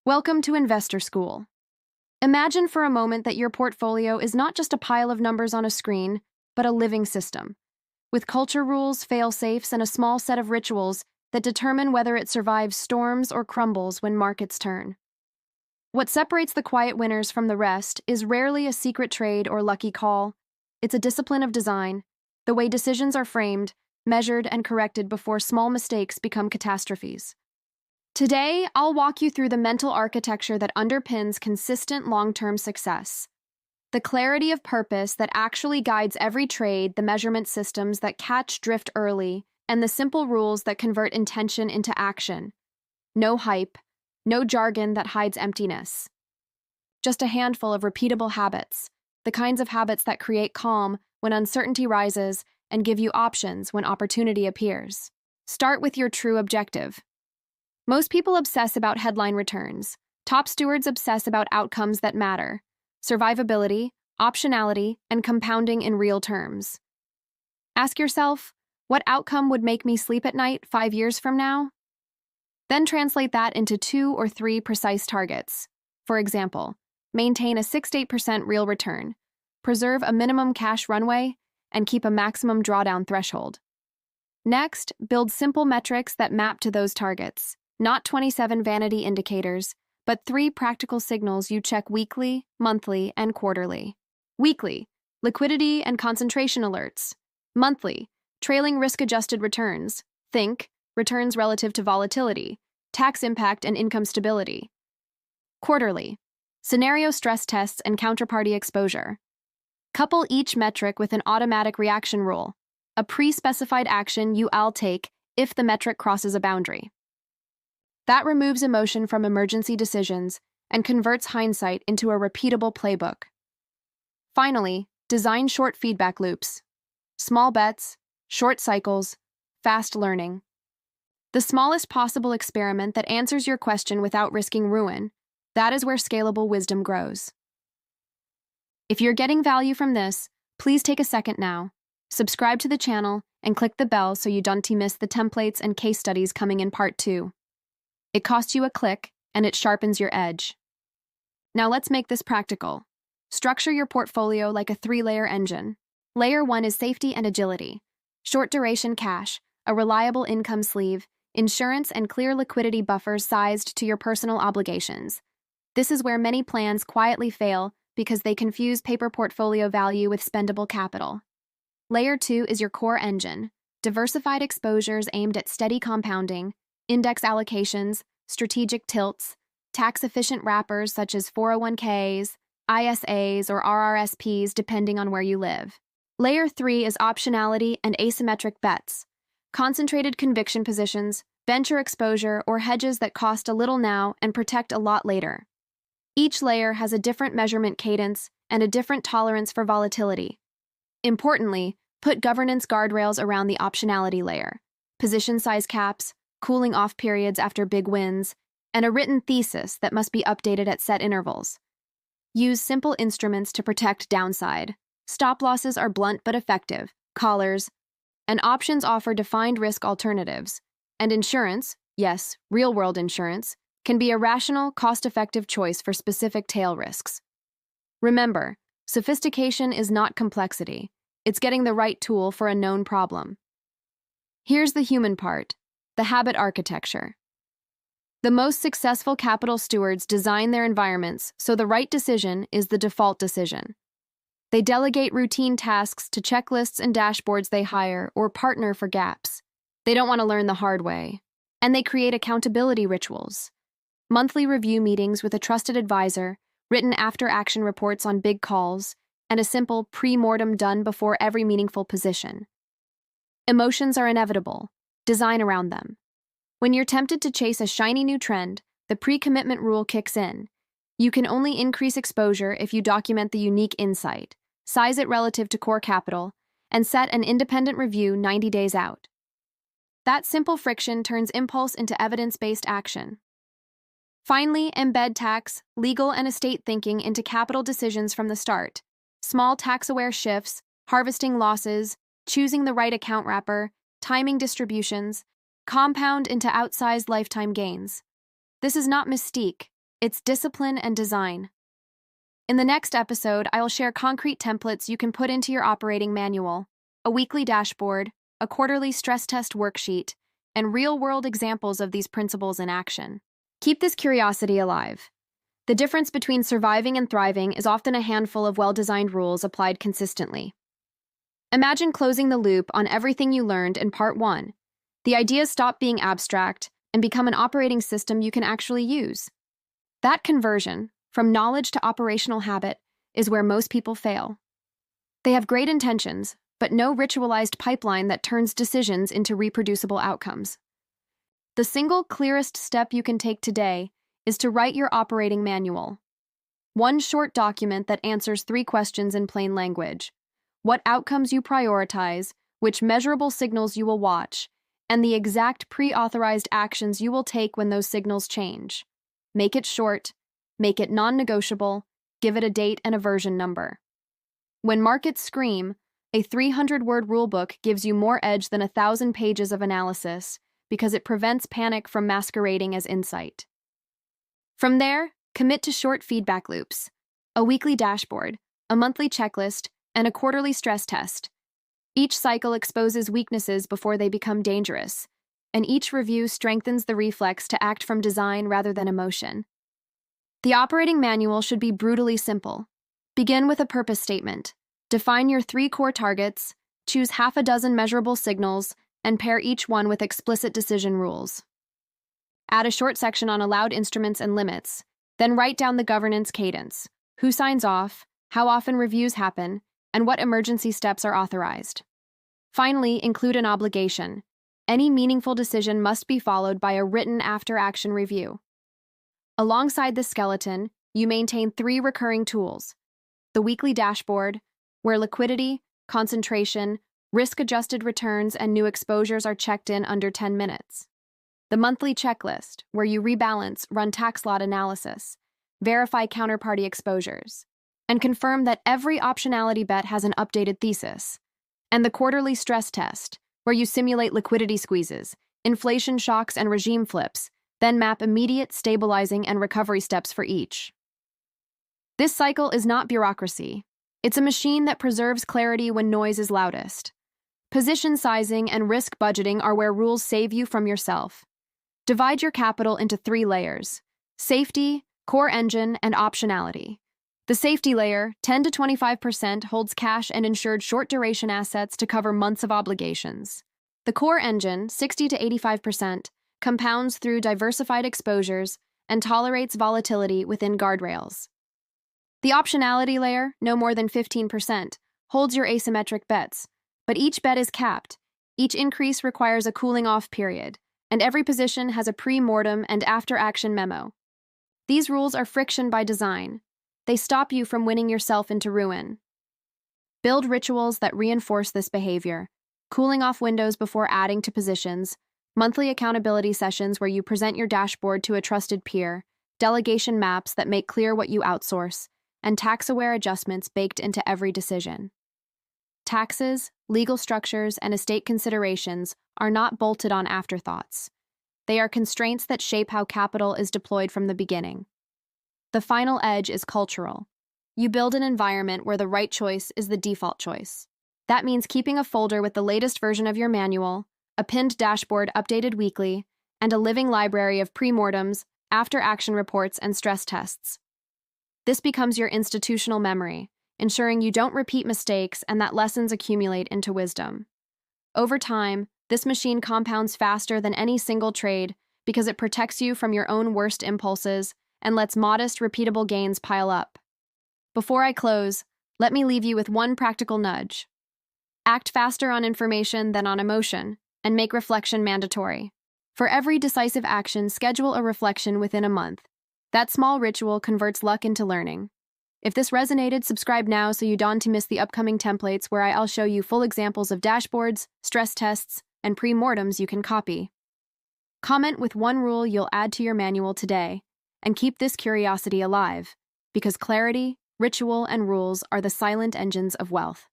Welcome to Investor School. Imagine for a moment that your portfolio is not just a pile of numbers on a screen, but a living system, with culture rules, fail-safes, and a small set of rituals that determine whether it survives storms or crumbles when markets turn. What separates the quiet winners from the rest is rarely a secret trade or lucky call. It's a discipline of design, the way decisions are framed, measured, and corrected before small mistakes become catastrophes. Today, I'll walk you through the mental architecture that underpins consistent long-term success. The clarity of purpose that actually guides every trade, the measurement systems that catch drift early, and the simple rules that convert intention into action. No hype, no jargon that hides emptiness. Just a handful of repeatable habits, the kinds of habits that create calm when uncertainty rises and give you options when opportunity appears. Start with your true objective. Most people obsess about headline returns. Top stewards obsess about outcomes that matter: survivability, optionality, and compounding in real terms. Ask yourself, what outcome would make me sleep at night 5 years from now? Then translate that into 2 or 3 precise targets. For example, maintain a 6 to 8% real return, preserve a minimum cash runway, and keep a maximum drawdown threshold. Next, build simple metrics that map to those targets. Not 27 vanity indicators, but 3 practical signals you check weekly, monthly, and quarterly. Weekly, liquidity and concentration alerts. Monthly, trailing risk-adjusted returns. Think, returns relative to volatility, tax impact, and income stability. Quarterly, scenario stress tests and counterparty exposure. Couple each metric with an automatic reaction rule, a pre-specified action you'll take if the metric crosses a boundary. That removes emotion from emergency decisions and converts hindsight into a repeatable playbook. Finally, design short feedback loops. Small bets, short cycles, fast learning. The smallest possible experiment that answers your question without risking ruin, that is where scalable wisdom grows. If you're getting value from this, please take a second now. Subscribe to the channel and click the bell so you don't miss the templates and case studies coming in part 2. It costs you a click, and it sharpens your edge. Now let's make this practical. Structure your portfolio like a 3-layer engine. Layer 1 is safety and agility. Short duration cash, a reliable income sleeve, insurance, and clear liquidity buffers sized to your personal obligations. This is where many plans quietly fail because they confuse paper portfolio value with spendable capital. Layer 2 is your core engine. Diversified exposures aimed at steady compounding, index allocations, strategic tilts, tax-efficient wrappers such as 401ks, ISAs, or RRSPs depending on where you live. Layer 3 is optionality and asymmetric bets, concentrated conviction positions, venture exposure, or hedges that cost a little now and protect a lot later. Each layer has a different measurement cadence and a different tolerance for volatility. Importantly, put governance guardrails around the optionality layer, position size caps, cooling off periods after big wins, and a written thesis that must be updated at set intervals. Use simple instruments to protect downside. Stop losses are blunt but effective, collars, and options offer defined risk alternatives. And insurance, yes, real-world insurance, can be a rational, cost-effective choice for specific tail risks. Remember, sophistication is not complexity. It's getting the right tool for a known problem. Here's the human part. The habit architecture. The most successful capital stewards design their environments so the right decision is the default decision. They delegate routine tasks to checklists and dashboards they hire or partner for gaps. They don't want to learn the hard way. And they create accountability rituals. Monthly review meetings with a trusted advisor, written after-action reports on big calls, and a simple pre-mortem done before every meaningful position. Emotions are inevitable. Design around them. When you're tempted to chase a shiny new trend, the pre-commitment rule kicks in. You can only increase exposure if you document the unique insight, size it relative to core capital, and set an independent review 90 days out. That simple friction turns impulse into evidence-based action. Finally, embed tax, legal, and estate thinking into capital decisions from the start. Small tax-aware shifts, harvesting losses, choosing the right account wrapper, timing distributions, compound into outsized lifetime gains. This is not mystique, it's discipline and design. In the next episode, I will share concrete templates you can put into your operating manual, a weekly dashboard, a quarterly stress test worksheet, and real-world examples of these principles in action. Keep this curiosity alive. The difference between surviving and thriving is often a handful of well-designed rules applied consistently. Imagine closing the loop on everything you learned in Part 1. The ideas stop being abstract and become an operating system you can actually use. That conversion, from knowledge to operational habit, is where most people fail. They have great intentions, but no ritualized pipeline that turns decisions into reproducible outcomes. The single clearest step you can take today is to write your operating manual. One short document that answers 3 questions in plain language: what outcomes you prioritize, which measurable signals you will watch, and the exact pre-authorized actions you will take when those signals change. Make it short, make it non-negotiable, give it a date and a version number. When markets scream, a 300-word rulebook gives you more edge than 1,000 pages of analysis because it prevents panic from masquerading as insight. From there, commit to short feedback loops, a weekly dashboard, a monthly checklist, and a quarterly stress test. Each cycle exposes weaknesses before they become dangerous, and each review strengthens the reflex to act from design rather than emotion. The operating manual should be brutally simple. Begin with a purpose statement. Define your 3 core targets, choose half a dozen measurable signals, and pair each one with explicit decision rules. Add a short section on allowed instruments and limits, then write down the governance cadence: who signs off, how often reviews happen, and what emergency steps are authorized. Finally, include an obligation. Any meaningful decision must be followed by a written after-action review. Alongside the skeleton, you maintain 3 recurring tools: the weekly dashboard, where liquidity, concentration, risk-adjusted returns, and new exposures are checked in under 10 minutes. The monthly checklist, where you rebalance, run tax lot analysis, verify counterparty exposures, and confirm that every optionality bet has an updated thesis. And the quarterly stress test, where you simulate liquidity squeezes, inflation shocks, and regime flips, then map immediate stabilizing and recovery steps for each. This cycle is not bureaucracy. It's a machine that preserves clarity when noise is loudest. Position sizing and risk budgeting are where rules save you from yourself. Divide your capital into 3 layers: safety, core engine, and optionality. The safety layer, 10 to 25%, holds cash and insured short-duration assets to cover months of obligations. The core engine, 60 to 85%, compounds through diversified exposures and tolerates volatility within guardrails. The optionality layer, no more than 15%, holds your asymmetric bets, but each bet is capped. Each increase requires a cooling-off period, and every position has a pre-mortem and after-action memo. These rules are friction by design. They stop you from winning yourself into ruin. Build rituals that reinforce this behavior: cooling off windows before adding to positions, monthly accountability sessions where you present your dashboard to a trusted peer, delegation maps that make clear what you outsource, and tax-aware adjustments baked into every decision. Taxes, legal structures, and estate considerations are not bolted on afterthoughts. They are constraints that shape how capital is deployed from the beginning. The final edge is cultural. You build an environment where the right choice is the default choice. That means keeping a folder with the latest version of your manual, a pinned dashboard updated weekly, and a living library of pre-mortems, after-action reports, and stress tests. This becomes your institutional memory, ensuring you don't repeat mistakes and that lessons accumulate into wisdom. Over time, this machine compounds faster than any single trade because it protects you from your own worst impulses and lets modest, repeatable gains pile up. Before I close, let me leave you with one practical nudge. Act faster on information than on emotion, and make reflection mandatory. For every decisive action, schedule a reflection within a month. That small ritual converts luck into learning. If this resonated, subscribe now so you don't miss the upcoming templates where I'll show you full examples of dashboards, stress tests, and pre-mortems you can copy. Comment with one rule you'll add to your manual today, and keep this curiosity alive, because clarity, ritual, and rules are the silent engines of wealth.